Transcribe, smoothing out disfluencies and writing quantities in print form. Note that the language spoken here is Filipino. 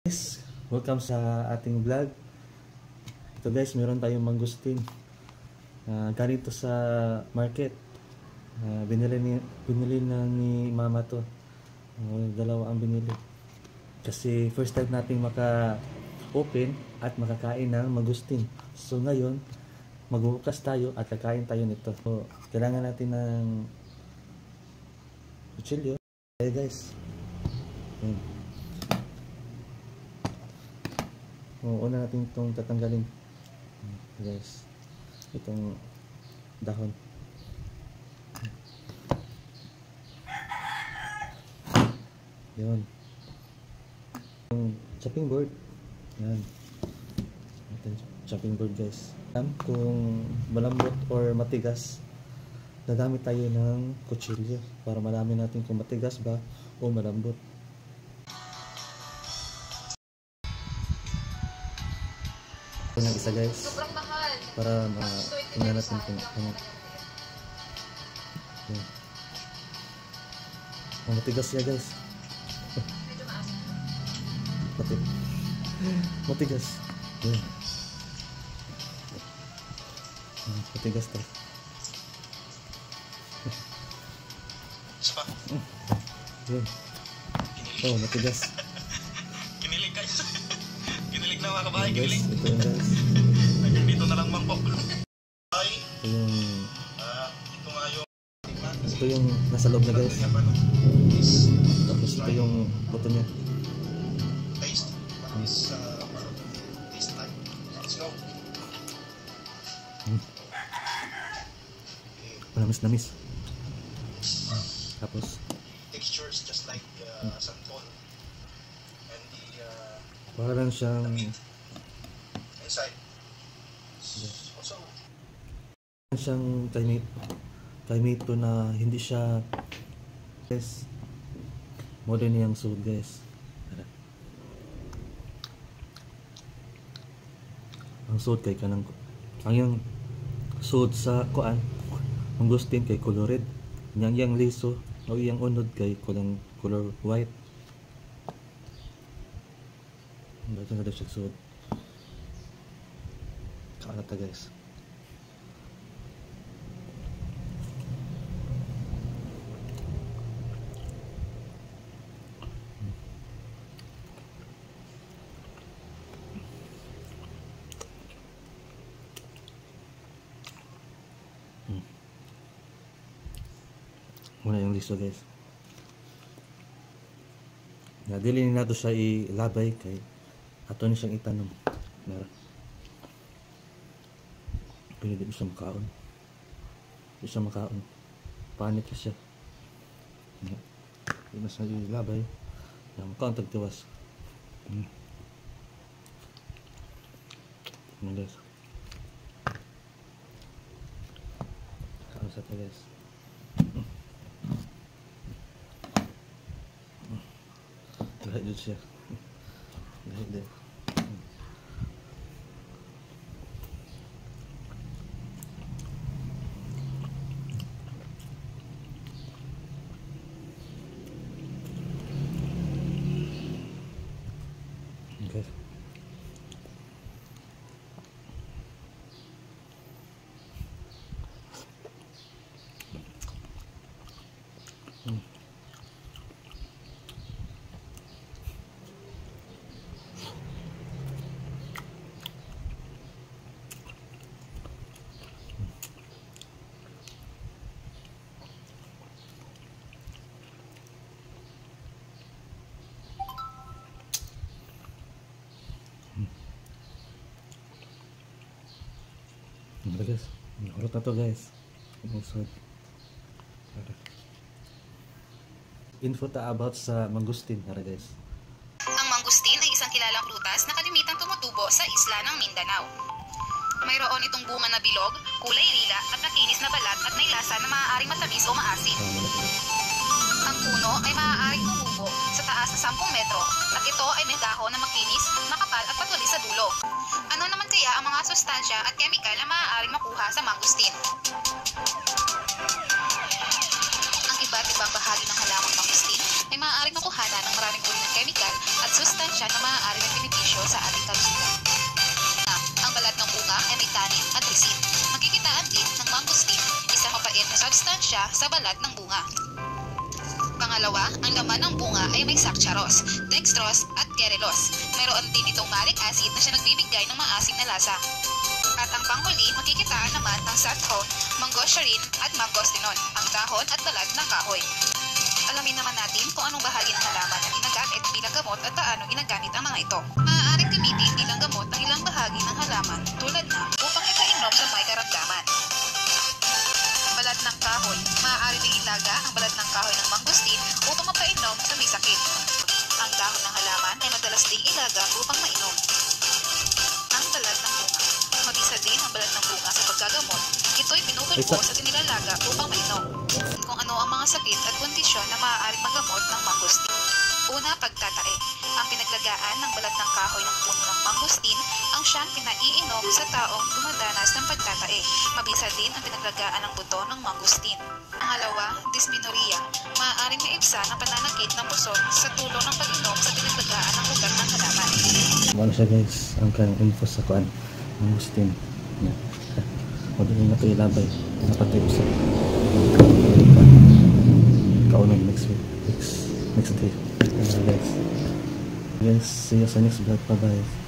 Guys, welcome sa ating vlog. Ito guys, meron tayong mangustin. Ganito sa market. Binili na ni mama to. Dalawa ang binili. Kasi first time nating maka-open at makakain ng mangustin. So ngayon, magbubukas tayo at kakain tayo nito. So, kailangan natin ng kutsilyo. Okay guys. Una natin itong tatanggalin guys, itong dahon. Yun, yung chopping board. Yan, ito chopping board guys. Kung malambot or matigas, gagamit tayo ng kutsilyo para malaman natin kung matigas ba o malambot. Ng isa guys, para tingnan natin kung ano. Matigas siya guys. Matigas. Matigas to. Oh, matigas. Kinilig guys. Kinilig na mga kabahay, guys, kinilig. ito yun guys. Dito na lang bang po. Ito yung ito nga yung ito yung nasa loob na guys. Tapos ito yung buto niya. Taste. Taste time. Let's go. Namis. Tapos textures just like santol. And the parang siyang inside. Also, siyang kaimito na hindi siya guys. Modern niyang suit guys. Ang suit kay kanang ang yung suit sa kuan mangustin kay color red. Yang liso o yang unod kay kulang color white. Ito na siya suit. Kaanata guys. Muna yung liso guys. Dili na ito siya ilabay kay ato ni siyang itanom. Nara. Pwede siya makaon. Hindi siya makaon. Panit siya. Hindi na siya ilabay. Makaon tagtiwas. Ano guys. Kaon sa ito guys. Lahat dyan siya. Lahat din. Okay. Guys, urot na to guys. Info ta about sa mangustin guys. Ang mangustin ay isang kilalang prutas na kalimitang tumutubo sa isla ng Mindanao. Mayroon itong bunga na bilog, kulay lila at makinis na balat at may lasa na maaaring matamis o maasim. Ang puno ay maaaring tumubo sa taas na 10 metro at ito ay may dahon na makinis, makapal at patulis sa dulo. Ano naman kaya ang mga sustansya at kemikal na maaaring makuha sa mangustin? Ang iba't ibang bahagi ng halamang mangustin ay maaaring makuhanan ng maraming uri ng kemikal at sustansya na maaari ng benepisyo sa ating kalusugan. Ang balat ng bunga ay may tannin at resin. Magkikitaan din ng mangosteen, isang mapait na substansya sa balat ng bunga. Pangalawa, ang laman ng bunga ay may saccharose, dextrose at kerelose. Mayroon din itong malic acid na siya nagbibigay ng maasim na lasa. At ang panghuli, makikitaan naman ng sathone, mangosharin at mangostinon, ang dahon at balat ng kahoy. Alamin naman natin kung anong bahagi ng halaman ang ginagamit bilang gamot at paano ginagamit ang mga ito. Maaaring gamitin bilang gamot ang ilang bahagi ng halaman tulad na upang ipainom sa may karamdaman. Balat ng kahoy. Maaari ding ilaga ang balat ng kahoy ng mangosteen upang mapainom sa may sakit. Ang dahon ng halaman ay madalas ding ilaga upang mainom. Ang balat ng bunga. Mabisa din ang balat ng bunga sa paggagamot. Ito'y pinupulbos at inilalaga upang mainom. Kung ano ang mga sakit at kondisyon na maaaring magamot ng mangosteen. Una, pagtatae. Ang pinaglagaan ng balat ng kahoy ng puno ng mangosteen ang siyang pinaiinom sa taong dumadanas ng pagtatae. Mabisa din ang pinaglagaan ng buto ng mangosteen. Pangalawa, dysmenorrhea. Maaaring maibsan ang pananakit ng puson sa tulong ng pag-inom sa pinaglagaan ng ugat ng halaman. Ano siya guys, ang kanyang info sa kuan mangosteen. Huwag nyo na ito ilabay. Napatay ko sa kaunag next week. Next day. Guys, see you sa next vlog. Bye bye.